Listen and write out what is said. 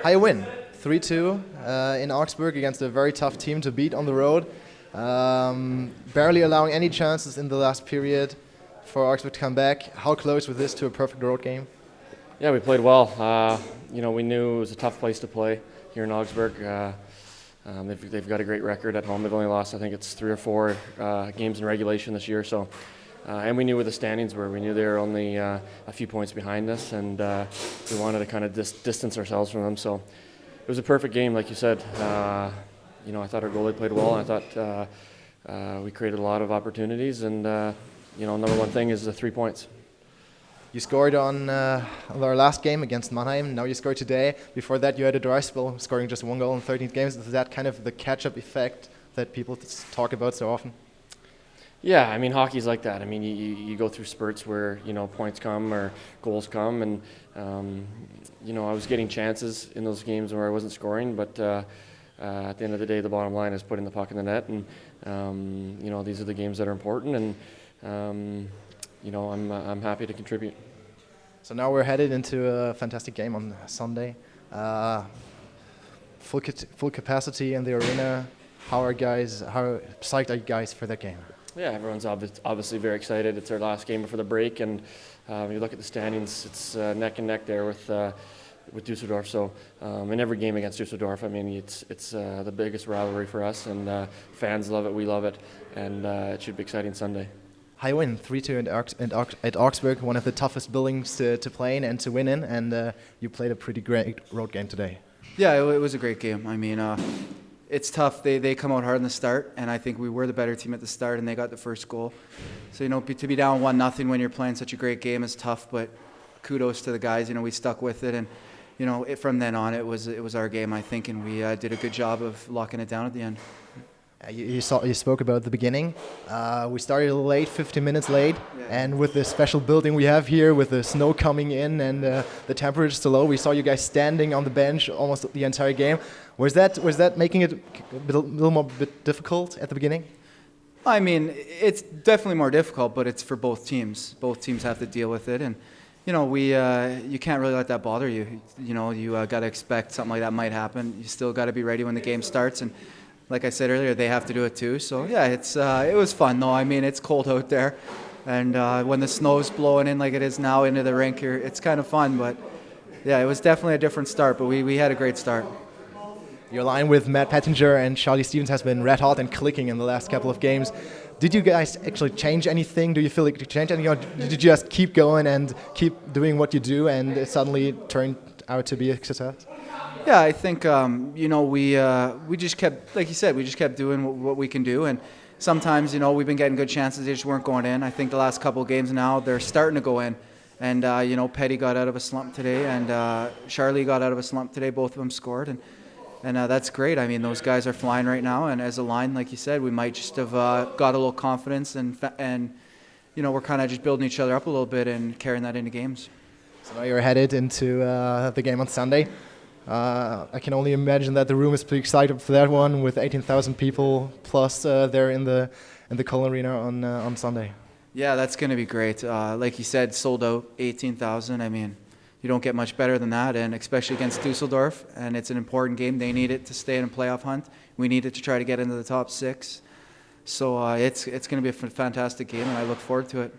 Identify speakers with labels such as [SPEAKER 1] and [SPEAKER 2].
[SPEAKER 1] Haie win 3-2 in Augsburg against a very tough team to beat on the road. Barely allowing any chances in the last period for Augsburg to come back. How close was this to a perfect road game?
[SPEAKER 2] Yeah, we played well. We knew it was a tough place to play here in Augsburg. They've got a great record at home. They've only lost, I think it's 3 or 4 games in regulation this year. So, and we knew where the standings were. We knew they were only a few points behind us, and we wanted to kind of distance ourselves from them. So, it was a perfect game, like you said. I thought our goalie played well, and I thought we created a lot of opportunities. And number one thing is the 3 points.
[SPEAKER 1] You scored on our last game against Mannheim. Now you scored today. Before that, you had a dry spell, scoring just 1 goal in 13 games. Is that kind of the catch-up effect that people talk about so often?
[SPEAKER 2] Yeah, I mean, hockey's like that. I mean, you go through spurts where, points come or goals come. And, I was getting chances in those games where I wasn't scoring. But at the end of the day, the bottom line is putting the puck in the net. And, these are the games that are important. And, I'm happy to contribute.
[SPEAKER 1] So now we're headed into a fantastic game on Sunday. Full capacity in the arena. How psyched are you guys for that game?
[SPEAKER 2] Yeah, everyone's obviously very excited. It's our last game before the break, and when you look at the standings, it's neck and neck there with Düsseldorf. So in every game against Düsseldorf, I mean, it's the biggest rivalry for us, and fans love it, we love it, and it should be exciting Sunday.
[SPEAKER 1] Haie win 3-2 at Augsburg, one of the toughest buildings to play in and to win in, and you played a pretty great road game today.
[SPEAKER 3] Yeah, it was a great game. I mean, it's tough. They come out hard in the start, and I think we were the better team at the start, and they got the first goal. So, to be down 1-0 when you're playing such a great game is tough, but kudos to the guys. We stuck with it, and, from then on, it was our game, I think, and we did a good job of locking it down at the end.
[SPEAKER 1] You spoke about the beginning. We started a little late, 15 minutes late, and with the special building we have here, with the snow coming in and the temperature so low, we saw you guys standing on the bench almost the entire game. Was that making it a little more difficult at the beginning?
[SPEAKER 3] I mean, it's definitely more difficult, but it's for both teams. Both teams have to deal with it, and you can't really let that bother you. You got to expect something like that might happen. You still got to be ready when the game starts, and like I said earlier, they have to do it too. So yeah, it was fun though. I mean, it's cold out there, and when the snow's blowing in like it is now into the rink here, it's kind of fun. But yeah, it was definitely a different start, but we had a great start.
[SPEAKER 1] Your line with Matt Pettinger and Charlie Stevens has been red hot and clicking in the last couple of games. Did you guys actually change anything? Do you feel like you changed anything, or did you just keep going and keep doing what you do, and it suddenly turned out to be a success?
[SPEAKER 3] Yeah, I think we just kept, like you said, we just kept doing what we can do, and sometimes we've been getting good chances, they just weren't going in. I think the last couple of games now they're starting to go in, and Petty got out of a slump today, and Charlie got out of a slump today. Both of them scored, and that's great. I mean, those guys are flying right now, and as a line, like you said, we might just have got a little confidence, and we're kind of just building each other up a little bit and carrying that into games.
[SPEAKER 1] So now you're headed into the game on Sunday. I can only imagine that the room is pretty excited for that one, with 18,000 people plus there in the Kölner Arena on Sunday.
[SPEAKER 3] Yeah, that's going to be great. Like you said, sold out 18,000. I mean, you don't get much better than that, and especially against Düsseldorf. And it's an important game. They need it to stay in a playoff hunt. We need it to try to get into the top 6. So it's going to be a fantastic game, and I look forward to it.